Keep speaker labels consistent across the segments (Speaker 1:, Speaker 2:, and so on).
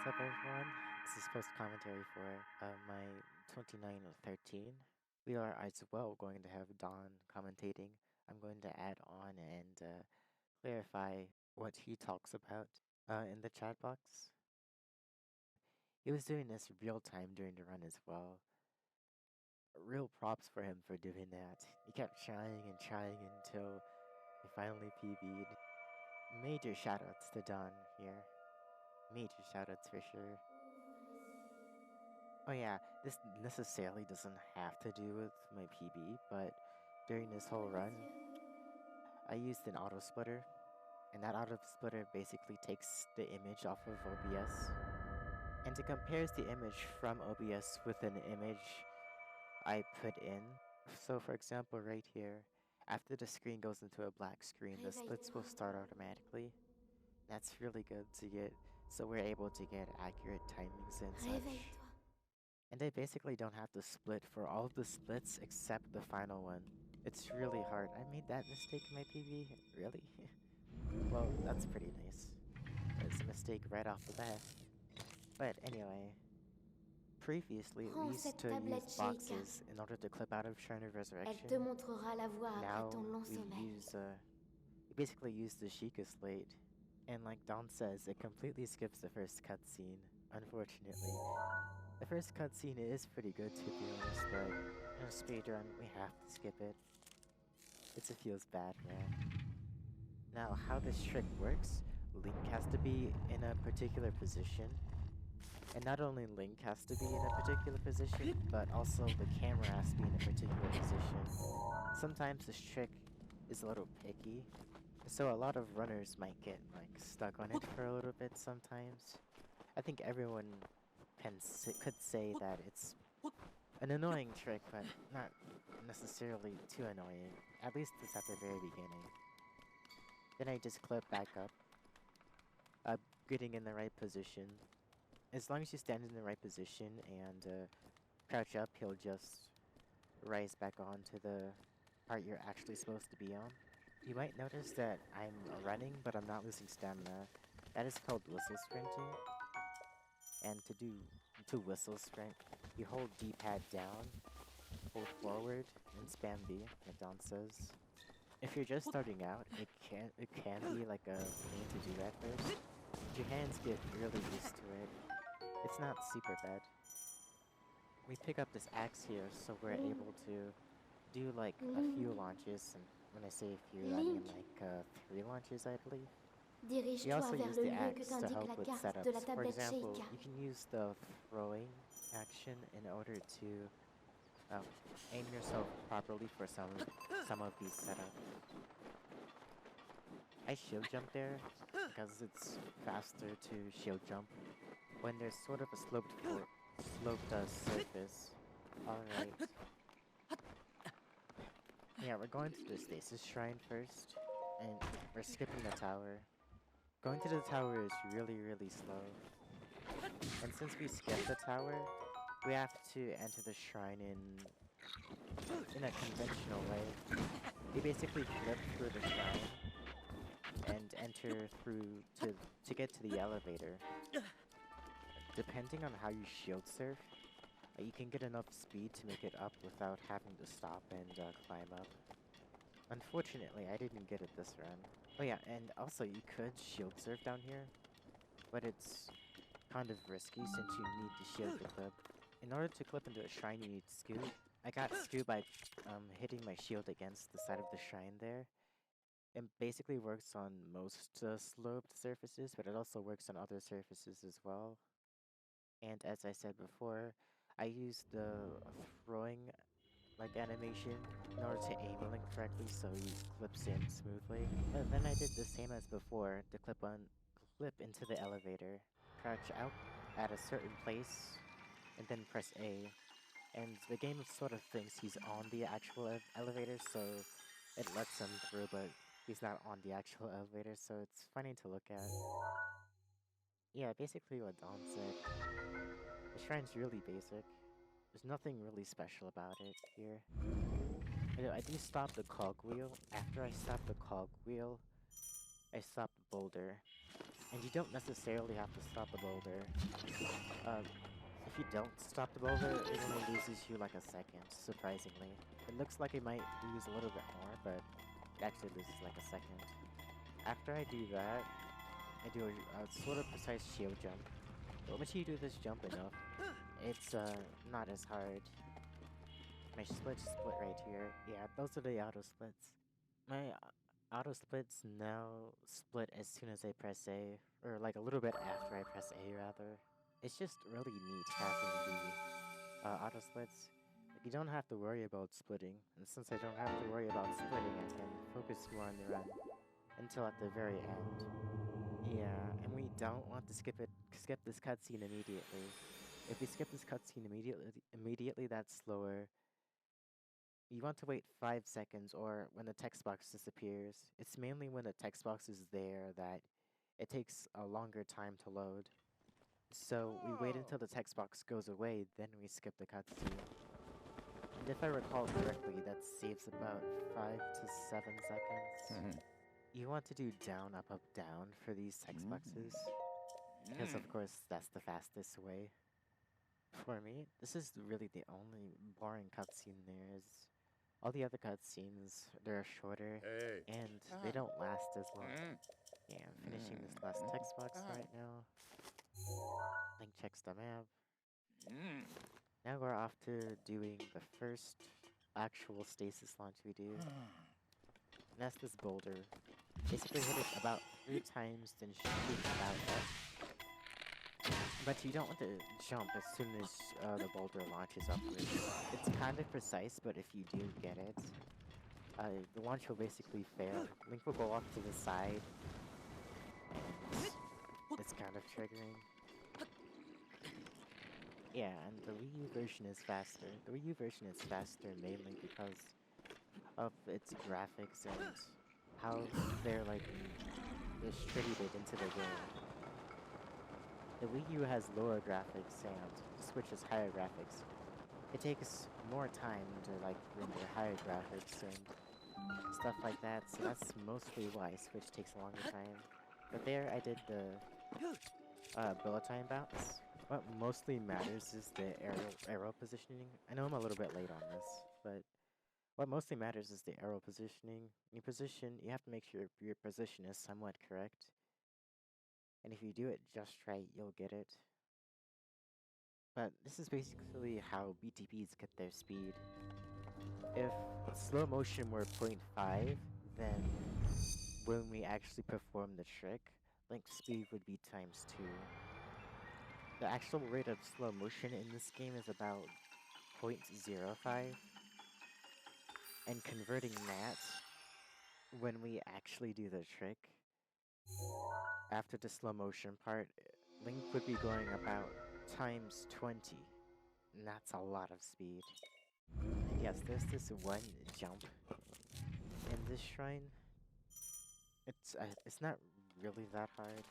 Speaker 1: What's up, everyone? This is post commentary for my 2913. We are as well going to have Don commentating. I'm going to add on and clarify what he talks about in the chat box. He was doing this real time during the run as well. Real props for him for doing that. He kept trying and trying until he finally PB'd. Major shoutouts to Don here. Major shoutouts for sure. Oh yeah, this necessarily doesn't have to do with my PB, but during this whole run, I used an auto splitter, and that auto splitter basically takes the image off of OBS, and it compares the image from OBS with an image I put in. So for example, right here, after the screen goes into a black screen, the splits will
Speaker 2: Réveille-toi.
Speaker 1: start automatically. That's really good to get, so we're able to get accurate timings and such.
Speaker 2: Réveille-toi.
Speaker 1: And I basically don't have to split for all of the splits except the final one. It's really hard. I made that mistake in my PB? Really? Well, that's pretty nice. It's a mistake right off the bat. But anyway, previously we
Speaker 2: Prends
Speaker 1: used
Speaker 2: cette
Speaker 1: to use
Speaker 2: tablette Sheikah.
Speaker 1: boxes in order to clip out of Shrine of
Speaker 2: Elle te
Speaker 1: Resurrection.
Speaker 2: montrera la voie après ton
Speaker 1: Now
Speaker 2: long
Speaker 1: we
Speaker 2: sommeil.
Speaker 1: basically use the Sheikah Slate. And like Don says, it completely skips the first cutscene, unfortunately. The first cutscene is pretty good to be honest, but in a speedrun, we have to skip it. It feels bad, man. Now, how this trick works, Link has to be in a particular position. And not only Link has to be in a particular position, but also the camera has to be in a particular position. Sometimes this trick is a little picky, so a lot of runners might get like stuck on it for a little bit sometimes. I think everyone could say that it's an annoying trick, but not necessarily too annoying. At least it's at the very beginning. Then I just clip back up, getting in the right position. As long as you stand in the right position and crouch up, he'll just rise back onto the part you're actually supposed to be on. You might notice that I'm running, but I'm not losing stamina. That is called whistle sprinting. And to whistle sprint, you hold D-pad down, hold forward, and spam B, like Don says. If you're just starting out, it can be like a pain to do at first. But your hands get really used to it. It's not super bad. We pick up this axe here, so we're
Speaker 2: Link.
Speaker 1: able to do like a
Speaker 2: Link.
Speaker 1: few launches, and when I say a few, I mean
Speaker 2: Link.
Speaker 1: like 3 launches, I believe. We
Speaker 2: Dirige-toi
Speaker 1: also
Speaker 2: vers
Speaker 1: use
Speaker 2: le
Speaker 1: the
Speaker 2: lieu que
Speaker 1: axe to
Speaker 2: t'indique
Speaker 1: help
Speaker 2: la
Speaker 1: with
Speaker 2: carte de la
Speaker 1: setups. For
Speaker 2: tablette
Speaker 1: example,
Speaker 2: Sheikah.
Speaker 1: you can use the throwing action in order to aim yourself properly for some of these setups. I shield jump there because it's faster to shield jump when there's sort of a sloped surface. All right. Yeah, we're going to the Stasis Shrine first, and we're skipping the tower. Going to the tower is really slow. And since we skipped the tower, we have to enter the shrine in a conventional way. We basically flip through the shrine and enter through to get to the elevator. Depending on how you shield surf, you can get enough speed to make it up without having to stop and climb up. Unfortunately, I didn't get it this run. Oh yeah, and also you could shield surf down here, but it's kind of risky since you need to shield to clip. In order to clip into a shrine, you need scoot. I got scoot by hitting my shield against the side of the shrine there. It basically works on most sloped surfaces, but it also works on other surfaces as well. And as I said before, I used the throwing like animation in order to aim Link correctly so he clips in smoothly. But then I did the same as before to clip into the elevator, crouch out at a certain place, and then press A. And the game sort of thinks he's on the actual elevator, so it lets him through, but he's not on the actual elevator, so it's funny to look at. Yeah, basically what Don said. The shrine's really basic. There's nothing really special about it here. I do stop the cogwheel. After I stop the cogwheel, I stop the boulder. And you don't necessarily have to stop the boulder. Uh, if you don't stop the boulder, it only loses you like a second, surprisingly. It looks like it might lose a little bit more, but it actually loses like a second. After I do that, I do a sort of precise shield jump. But once you do this jump enough, it's not as hard. My splits split right here. Yeah, those are the auto splits. My auto splits now split as soon as I press A, or like a little bit after I press A rather. It's just really neat having the auto splits. Like, you don't have to worry about splitting, and since I don't have to worry about splitting, I can focus more on the run until at the very end. Yeah, and we don't want to skip this cutscene immediately. If we skip this cutscene immediately, that's slower. You want to wait 5 seconds or when the text box disappears. It's mainly when the text box is there that it takes a longer time to load. So we wait until the text box goes away, then we skip the cutscene. And if I recall correctly, that saves about 5 to 7 seconds. You want to do down, up, down for these text boxes. Because of course that's the fastest way. For me, this is really the only boring cutscene there is. All the other cutscenes, they're shorter, and they don't last as long. Yeah, I'm finishing this last text box right now. Link checks the map. Now we're off to doing the first actual stasis launch we do. And that's this boulder. Basically hit it about 3 times, then shoot about it. But you don't want to jump as soon as the boulder launches upwards. It's kind of precise, but if you do get it, the launch will basically fail. Link will go off to the side, and it's kind of triggering. Yeah, and the Wii U version is faster. The Wii U version is faster mainly because of its graphics and how they're like distributed into the game. The Wii U has lower graphics and the Switch has higher graphics. It takes more time to like render higher graphics and stuff like that, so that's mostly why Switch takes a longer time. But there I did the bullet time bounce. What mostly matters is the arrow positioning. I know I'm a little bit late on this, but what mostly matters is the arrow positioning. You have to make sure your position is somewhat correct. And if you do it just right, you'll get it. But this is basically how BTBs get their speed. If slow motion were 0.5, then when we actually perform the trick, Link's speed would be times 2. The actual rate of slow motion in this game is about 0.05, and converting that when we actually do the trick, after the slow motion part, Link would be going about times 20, and that's a lot of speed. And yes, there's this one jump in this shrine. It's not really that hard,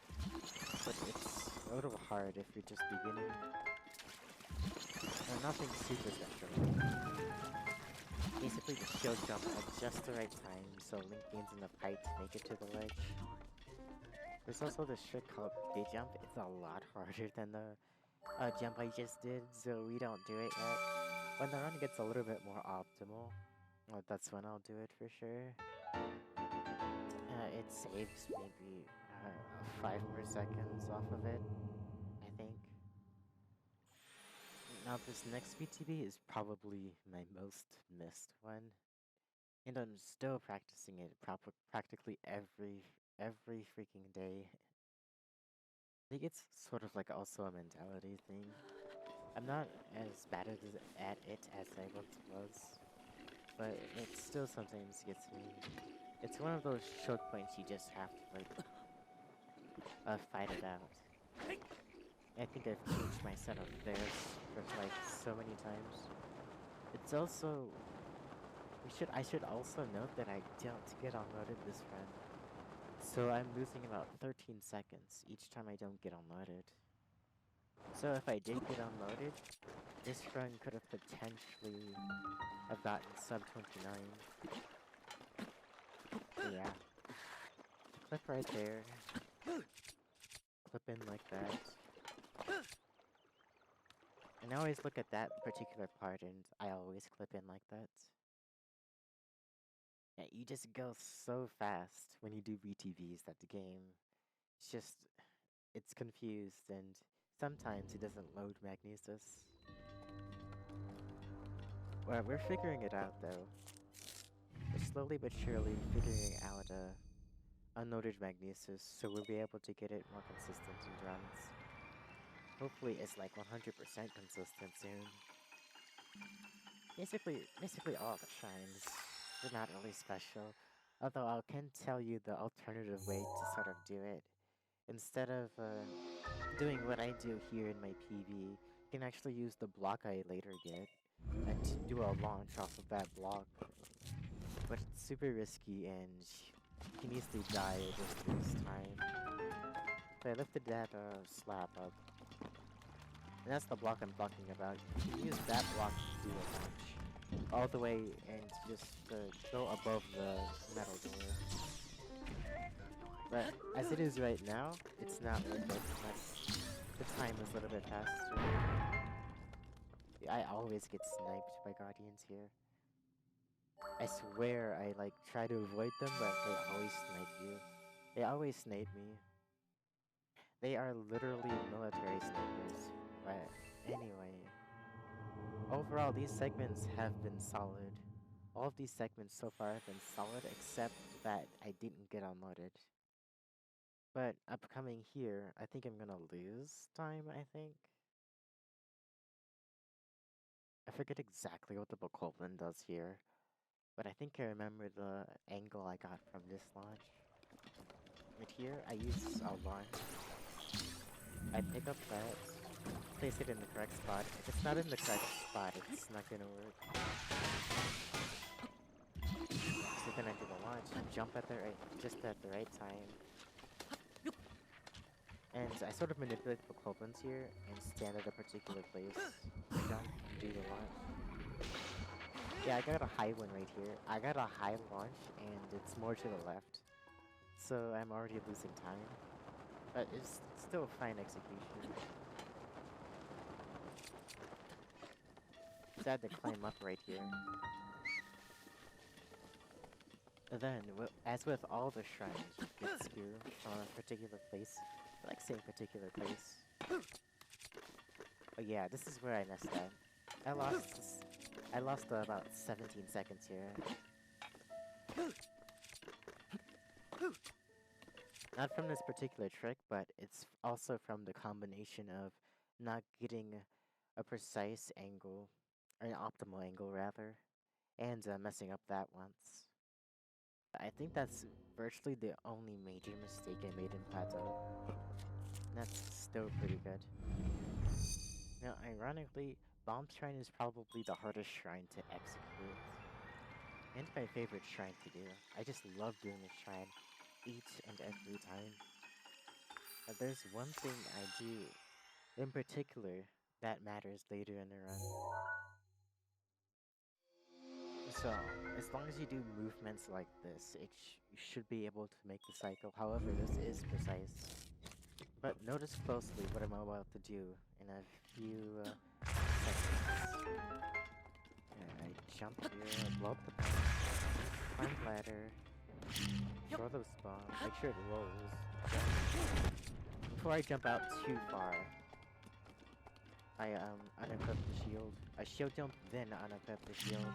Speaker 1: but it's a little hard if you're just beginning. And nothing super special. Basically, the shield jump at just the right time, so Link gains enough height to make it to the ledge. There's also this trick called big jump. It's a lot harder than the jump I just did, so we don't do it yet. When the run gets a little bit more optimal, that's when I'll do it for sure. It saves maybe 5 more seconds off of it, I think. Now this next BTB is probably my most missed one, and I'm still practicing it practically every freaking day. I think it's sort of like also a mentality thing. I'm not as bad at it as I once was, but it still sometimes gets me. It's one of those choke points you just have to like fight it out. I think I've changed my setup there for like so many times. It's also I should also note that I don't get unloaded this run. So I'm losing about 13 seconds each time I don't get unloaded. So if I did get unloaded, this run could have potentially have gotten sub 29. So yeah. Clip right there. in like that. And I always look at that particular part and I always clip in like that. Yeah, you just go so fast when you do BTVs that the game, it's just, it's confused and sometimes it doesn't load Magnesis. Well, we're figuring it out though. We're slowly but surely figuring out unloaded Magnesis, so we'll be able to get it more consistent in runs. Hopefully it's like 100% consistent soon. Basically all the shrines are not really special, although I can tell you the alternative way to sort of do it. Instead of doing what I do here in my PV, you can actually use the block I later get and do a launch off of that block. But it's super risky and you can easily die or just lose time. So I lifted that slab up. And that's the block I'm talking about. You can use that block to do a launch all the way and just go above the metal door. But as it is right now, it's not worth it. The time is a little bit faster. I always get sniped by guardians here. I swear I like try to avoid them, but they always snipe you. They always snipe me. They are literally military snipers. But anyway, overall these segments have been solid. All of these segments so far have been solid, except that I didn't get unloaded. But upcoming here, I think I'm gonna lose time, I think. I forget exactly what the Bokoblin does here, but I think I remember the angle I got from this launch. Right here, I use a launch. I pick up that, place it in the correct spot. If it's not in the correct spot, it's not gonna work. So then I do the launch, jump at just at the right time. And I sort of manipulate the Bokoblins here and stand at a particular place. Jump, do the launch. Yeah, I got a high one right here. I got a high launch and it's more to the left. So I'm already losing time. But it's still a fine execution. So I had to climb up right here. Then, as with all the shrines, you get spear from a particular place. I like saying particular place. Oh yeah, this is where I messed up. I lost about 17 seconds here. Not from this particular trick, but it's also from the combination of not getting a precise angle, or an optimal angle rather, and messing up that once. I think that's virtually the only major mistake I made in Plateau. That's still pretty good. Now, ironically, Bomb Shrine is probably the hardest shrine to execute. And my favorite shrine to do. I just love doing this shrine each and every time. But there's one thing I do in particular that matters later in the run. So, as long as you do movements like this, you should be able to make the cycle. However, this is precise. But notice closely what I'm about to do in a few seconds. I jump here, blow up the bomb, climb ladder, throw those bombs, make sure it rolls, jump. Before I jump out too far, I unequip the shield. I shield jump, then unequip the shield.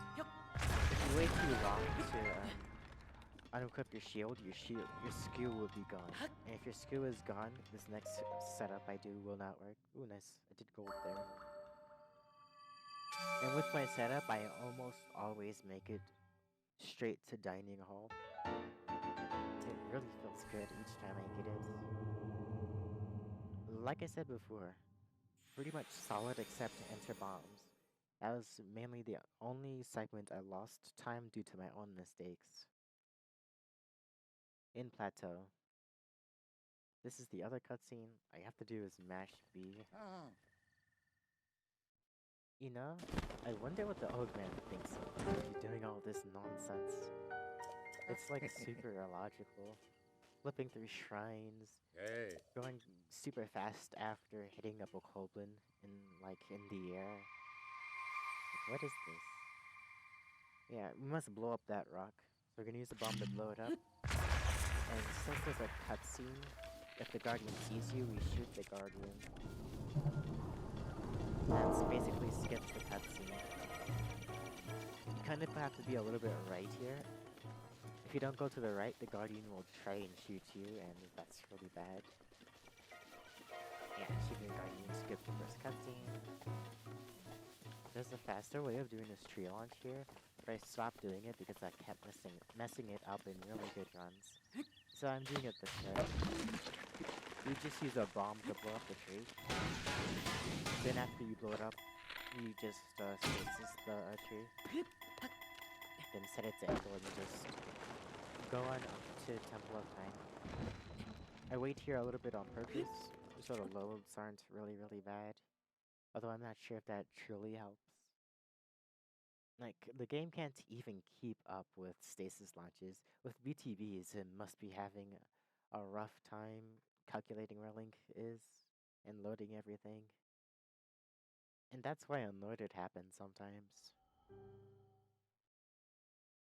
Speaker 1: If you wait too long to unequip your shield, your skill will be gone. And if your skill is gone, this next setup I do will not work. Ooh, nice. I did gold there. And with my setup, I almost always make it straight to Dining Hall. It really feels good each time I get it. Like I said before, pretty much solid except enter bombs. That was mainly the only segment I lost time due to my own mistakes. In Plateau. This is the other cutscene. All you have to do is mash B. You know, I wonder what the old man thinks of you doing all this nonsense. It's like super illogical. Flipping through shrines, going super fast after hitting a bokoblin in the air. Like, what is this? Yeah, we must blow up that rock. So we're gonna use the bomb to blow it up. And since there's a cutscene, if the Guardian sees you, we shoot the Guardian. That's basically skips the cutscene. You kind of have to be a little bit right here. If you don't go to the right, the Guardian will try and shoot you, and that's really bad. Yeah, shooting the Guardian skips the first cutscene. There's a faster way of doing this tree launch here, but I stopped doing it because I kept messing it up in really good runs. So I'm doing it this way. You just use a bomb to blow up the tree. Then after you blow it up, you just stasis the tree. Then set it to echo and just go on up to Temple of Time. I wait here a little bit on purpose, so the loads aren't really bad. Although I'm not sure if that truly helps. Like, the game can't even keep up with stasis launches. With BTBs, it must be having a rough time calculating where Link is and loading everything. And that's why unloaded happens sometimes.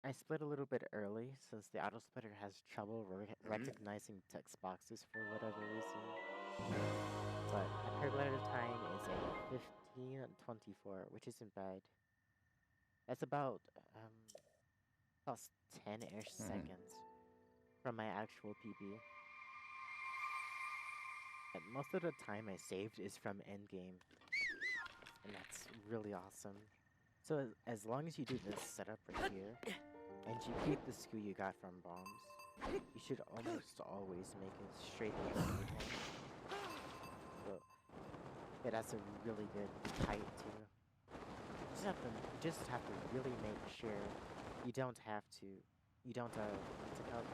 Speaker 1: I split a little bit early since the auto splitter has trouble recognizing text boxes for whatever reason. But the paraglider time is a 15:24, which isn't bad. That's about plus 10-ish seconds from my actual PB. And most of the time I saved is from endgame, and that's really awesome. So as long as you do this setup right here, and you keep the skew you got from bombs, you should almost always make it straight to the endgame. So yeah, that's a really good height too. You just have to really make sure you don't what's it called?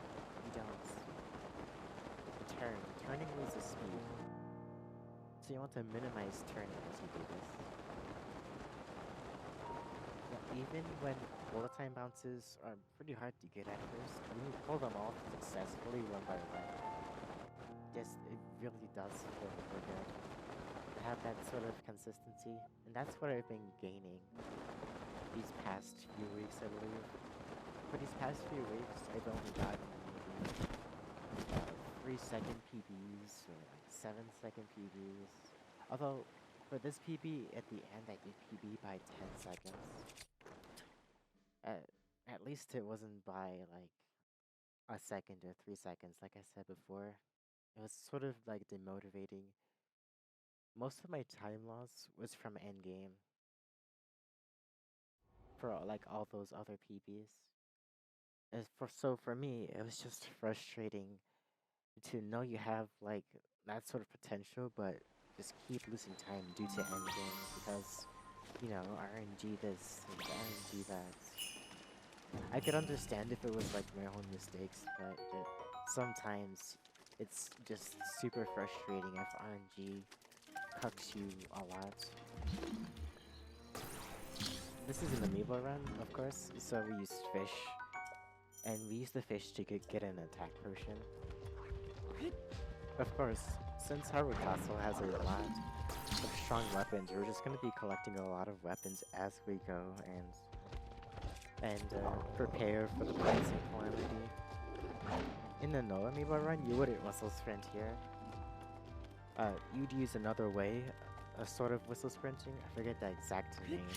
Speaker 1: You don't turn. Turning loses speed. So you want to minimize turning as you do this. But even when bullet time bounces are pretty hard to get at first, when you pull them off successfully one by one, it really does feel really good. To have that sort of consistency, and that's what I've been gaining these past few weeks, I believe. For these past few weeks, I've only gotten maybe 3-second PBs or like 7-second PBs. Although for this PB at the end, I did PB by 10 seconds. At least it wasn't by like a second or 3 seconds, like I said before. It was sort of like demotivating. Most of my time loss was from endgame. For like all those other PBs. So for me, it was just frustrating to know you have like that sort of potential, but just keep losing time due to endgame because, you know, RNG this and RNG that. I could understand if it was like my own mistakes, but sometimes it's just super frustrating if RNG cucks you a lot. This is an amiibo run, of course, so we used fish. And we used the fish to get an attack potion. Of course, since Hyrule Castle has a lot of strong weapons, we're just going to be collecting a lot of weapons as we go and prepare for the Blight Calamity. In the No Amiibo run, you wouldn't whistle sprint here. You'd use another way, a sort of whistle sprinting. I forget the exact name.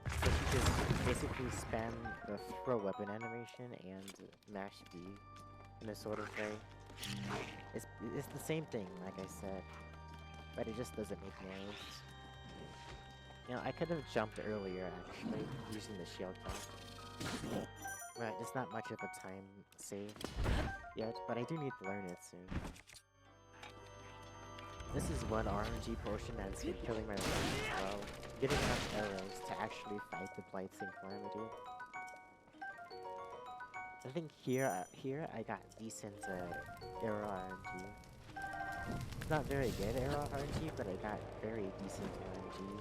Speaker 1: But you just basically spam the throw weapon animation and mash B in a sort of way. It's the same thing, like I said, but it just doesn't make noise. You know, I could have jumped earlier actually, using the shield jump. Right, it's not much of a time save yet, but I do need to learn it soon. This is one RNG potion that's been killing my life as well. Getting enough arrows to actually fight the Blight Calamity. I think here I got decent arrow RNG. It's not very good arrow RNG, but I got very decent RNG.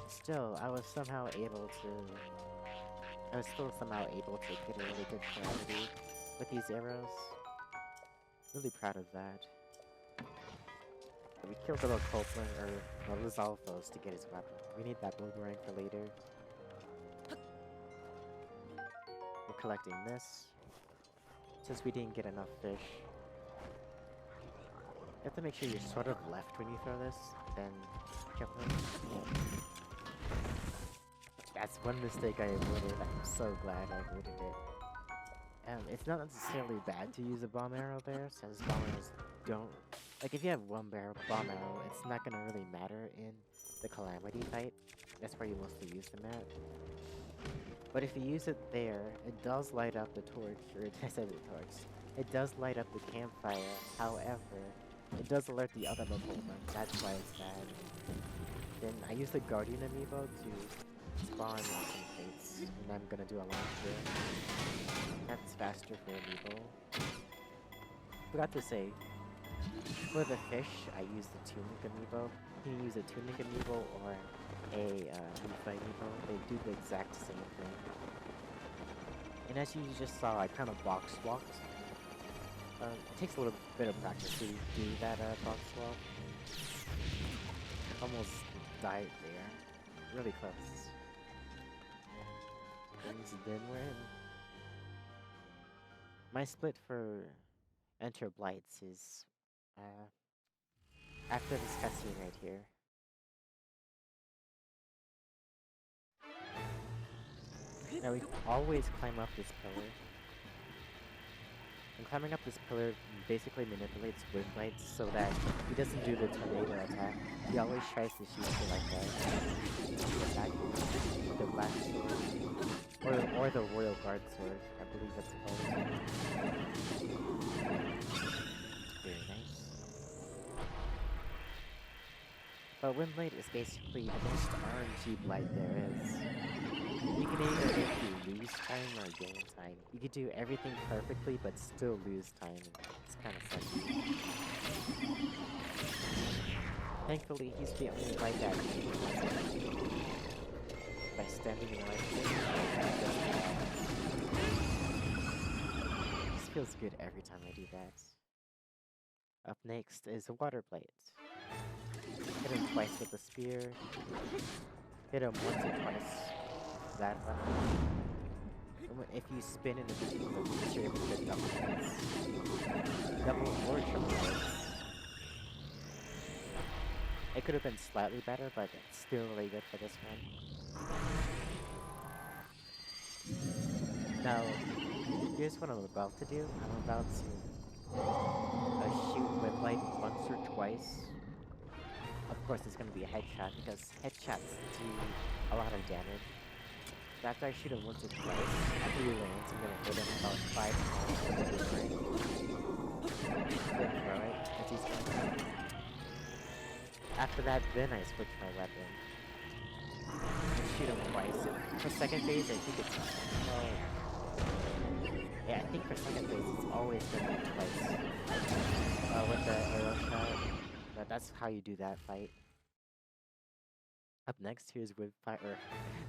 Speaker 1: Still, I was still somehow able to get a really good Calamity with these arrows. Really proud of that. kill the little Copeland or Lizalfos to get his weapon. We need that boomerang for later. We're collecting this. Since we didn't get enough fish. You have to make sure you're sort of left when you throw this, then kill him. That's one mistake I avoided. I'm so glad I avoided it. It's not necessarily bad to use a bomb arrow there, since bomb arrows don't... Like, if you have one bomb arrow, it's not gonna really matter in the Calamity fight. That's where you mostly use them at. But if you use it there, it does light up the torch, or I said the torch. It does light up the campfire, however, it does alert the other little ones, that's why it's bad. Then I use the Guardian Amiibo to spawn some crates, and I'm gonna do a launch here. That's faster for Amiibo. Forgot to say, for the fish, I use the Tunic Amiibo. You can use a Tunic Amiibo or a Leaf Amiibo. They do the exact same thing. And as you just saw, I kind of box walked. It takes a little bit of practice to do that box walk. Almost died there. Really close. Then we're in. My split for Enter Blights is after this cutscene right here. Now we always climb up this pillar. And climbing up this pillar basically manipulates Wind Blights so that he doesn't do the tornado attack. He always tries to shoot you like that. Attack the black sword. Or the Royal Guard sword, I believe that's called. Very nice. But Wind Blight is basically the most RNG Blight there is. You can either make you lose time or gain time. You can do everything perfectly but still lose time. It's kind of sucky. Thankfully, he's the only Blight that by standing in right place. This feels good every time I do that. Up next is a Water Blight. Hit him twice with the spear. Hit him once or twice. That one. If you spin in a particular position, you're able to get double hits. Double or triple hits. It could have been slightly better, but it's still really good for this one. Now, here's what I'm about to do. I'm about to shoot with Blight once or twice. Of course, it's going to be a headshot because headshots do a lot of damage. So after I shoot him once or twice, after he lands, I'm going to hit him about 5 times with the boomerang. Then throw it as he's coming. After that, then I switch my weapon. And shoot him twice. And for second phase, I think it's... yeah, I think for second phase, it's always going to be twice. With the arrow shot. But that's how you do that fight. Up next, here's Windblight, or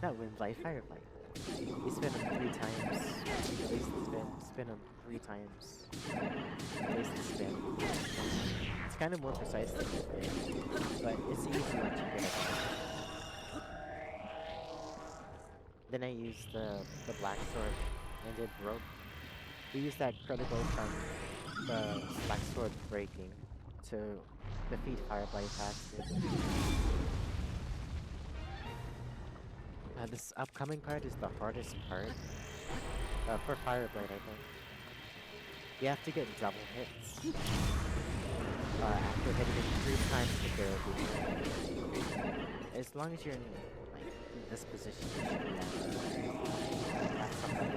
Speaker 1: not Windblight, Fireblight. You spin him 3 times. At least spin him 3 times. At least spin. It's kind of more precise than you think, but it's easy once you get it. Then I used the black sword, and it broke. We used that critical from the black sword breaking to defeat Fireblight faster. This upcoming part is the hardest part for Fireblight, I think. You have to get double hits after hitting it 3 times to barrel. As long as you're in like this position, you should be that's something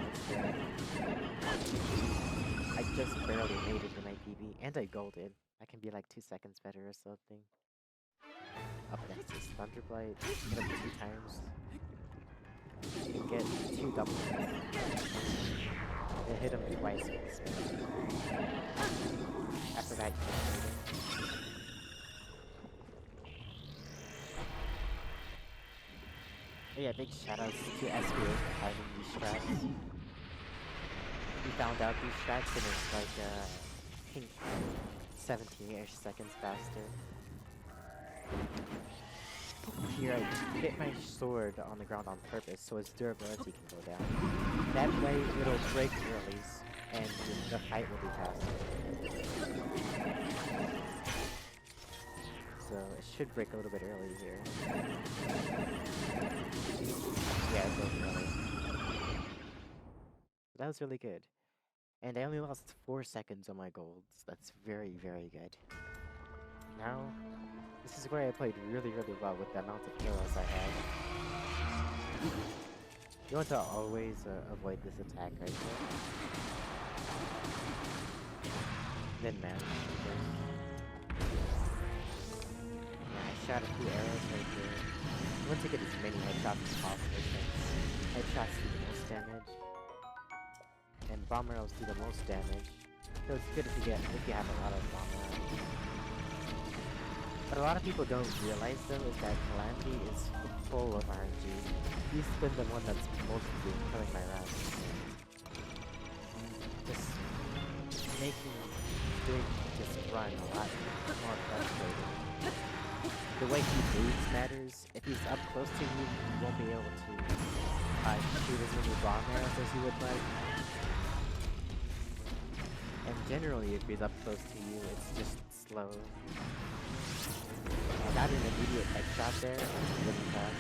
Speaker 1: I just barely made it in my PB, and I golded. I can be like 2 seconds better or something. Up next is Thunderblight. Hit him 2 times. And get 2 double hits. Then hit him twice with the spin. After that, you can hit him. Yeah, big shoutouts to SBA for finding these strats. We found out these strats and it's like, I think 17-ish seconds faster. Here I hit my sword on the ground on purpose so its durability can go down. That way it'll break early and the fight will be faster. So it should break a little bit early here. Yeah, it broke early. That was really good. And I only lost 4 seconds on my golds. That's very, very good. Now, this is where I played really, really well with the amount of heroes I had. You want to always avoid this attack right here. Then mash. Yeah, I shot a few arrows right here. You want to get as many headshots as possible since headshots do the most damage. And bomb arrows do the most damage. So it's good if you have a lot of bomb arrows. But a lot of people don't realize though is that Calamity is full of RNG. He's been the one that's mostly been killing my rounds. Just making doing this run a lot more frustrating. The way he moves matters. If he's up close to you, you won't be able to shoot as many bomb arrows as you would like. And generally, if he's up close to you, it's just slow. I got an immediate headshot there. That's really fast.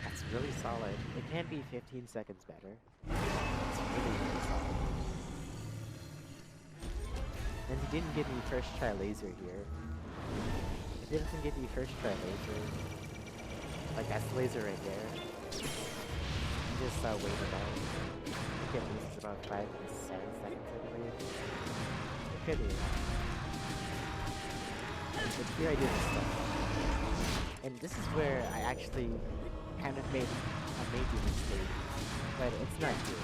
Speaker 1: That's really solid. It can be 15 seconds better. It's really, really solid. And he didn't give me first try laser here. If he doesn't give me first try laser, like that's laser right there, you just wait about. I think at least about 5 to 7 seconds, I believe. It could be enough. But here I did this stuff. And this is where I actually kind of made a major mistake. But it's not good.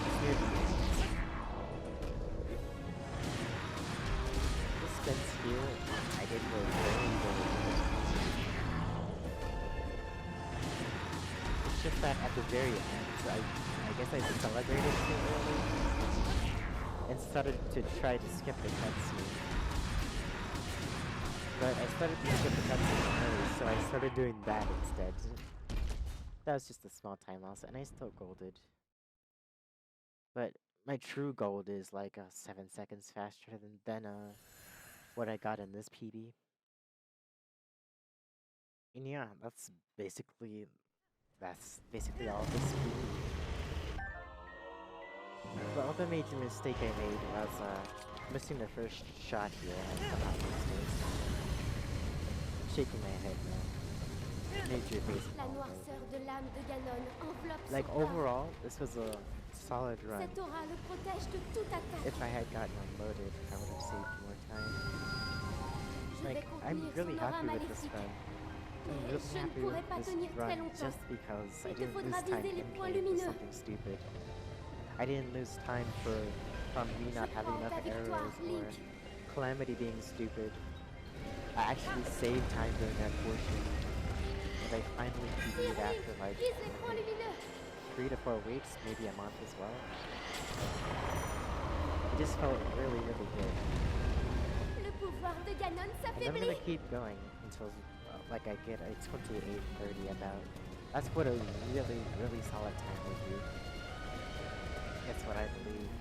Speaker 1: It's near the end. This fence here, I did go very, very good. It's just that at the very end, I guess I celebrated too early. And started to try to skip the cutscene. But I started to skip the cutscene early, so I started doing that instead. That was just a small time loss, and I still golded. But my true gold is like 7 seconds faster than what I got in this PB. And yeah, that's basically all this PB. The other major mistake I made was missing the first shot here, and I somehow missed it. Shaking my head now. Major basic. Like overall, this was a solid run. If I had gotten unloaded, I would have saved more time. Like, I'm really happy with this run. I'm really happy with this run just because I didn't lose time in something stupid. I didn't lose time from me not having enough arrows or Calamity being stupid. I actually saved time during that portion, and I finally PB'd after like 3 to 4 weeks, maybe a month as well. It just felt really, really good. And I'm gonna keep going until like I get a 28:30 about. That's what a really, really solid time would be. That's what I believe.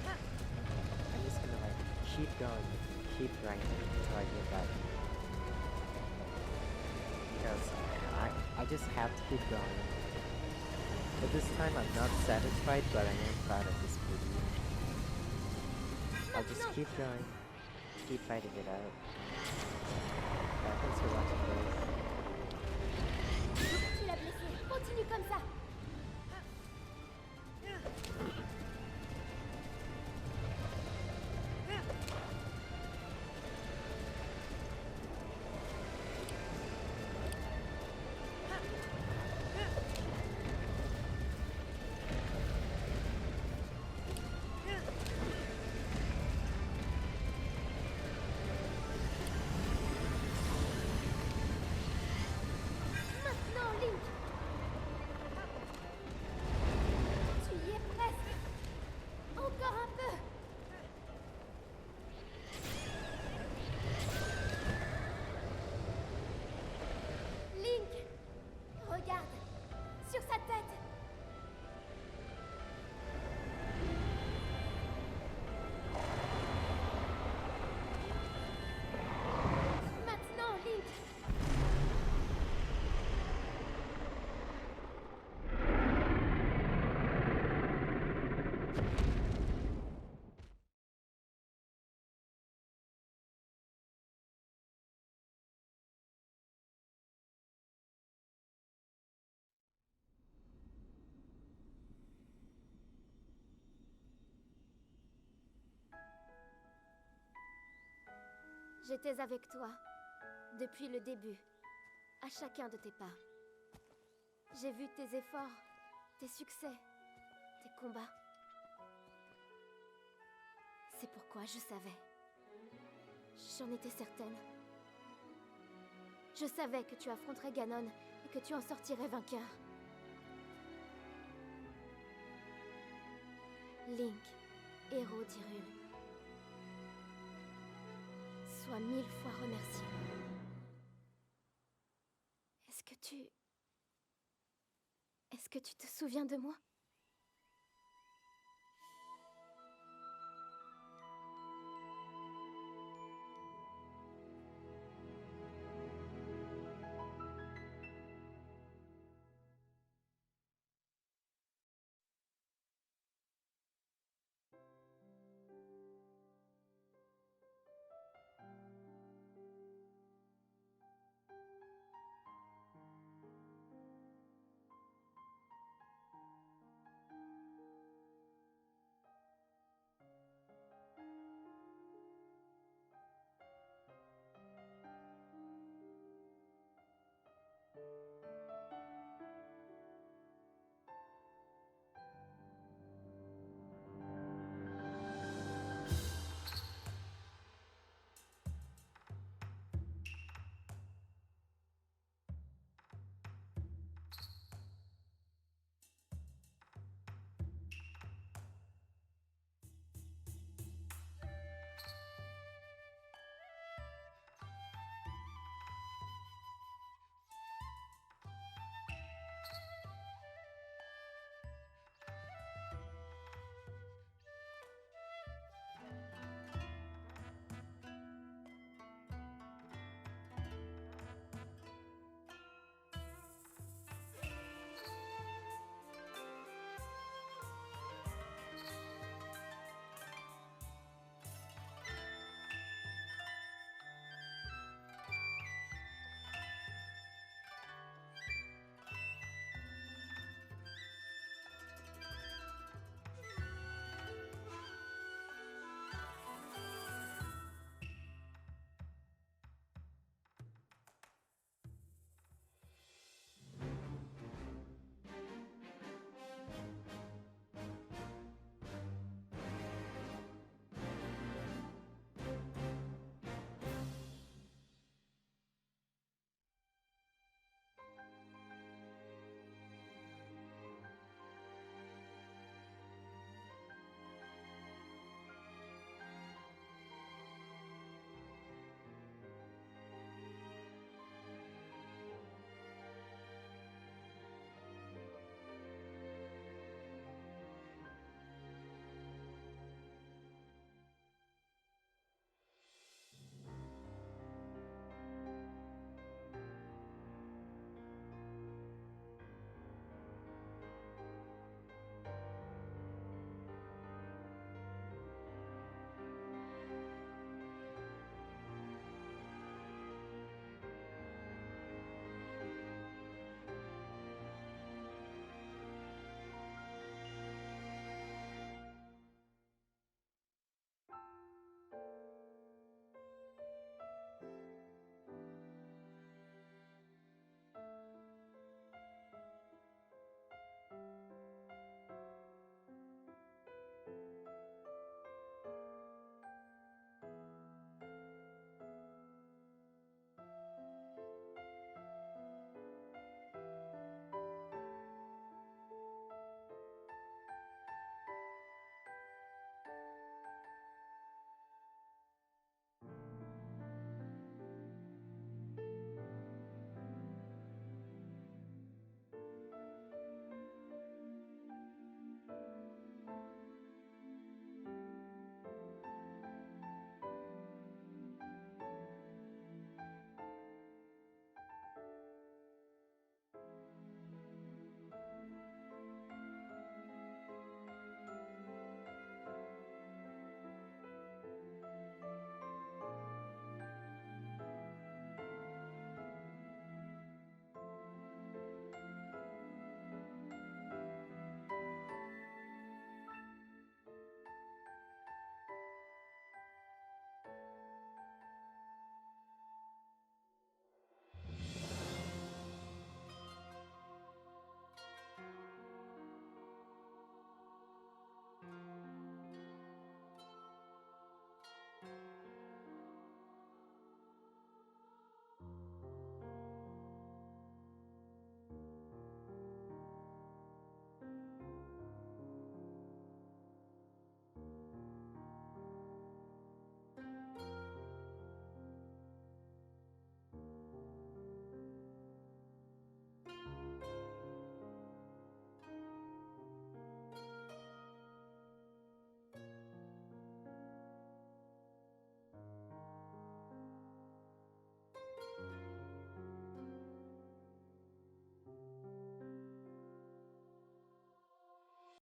Speaker 1: I'm just gonna like keep going. Keep grinding until I get that. Because I just have to keep going. But this time I'm not satisfied, but I am proud of this video. I'll just keep going. Keep fighting it out. Thanks for watching, guys.
Speaker 2: Tu l'as blessé. Continue comme ça. J'étais avec toi, depuis le début, à chacun de tes pas. J'ai vu tes efforts, tes succès, tes combats. C'est pourquoi je savais. J'en étais certaine. Je savais que tu affronterais Ganon et que tu en sortirais vainqueur. Link, héros d'Hyrule. Sois 1000 fois remercié. Est-ce que tu te souviens de moi?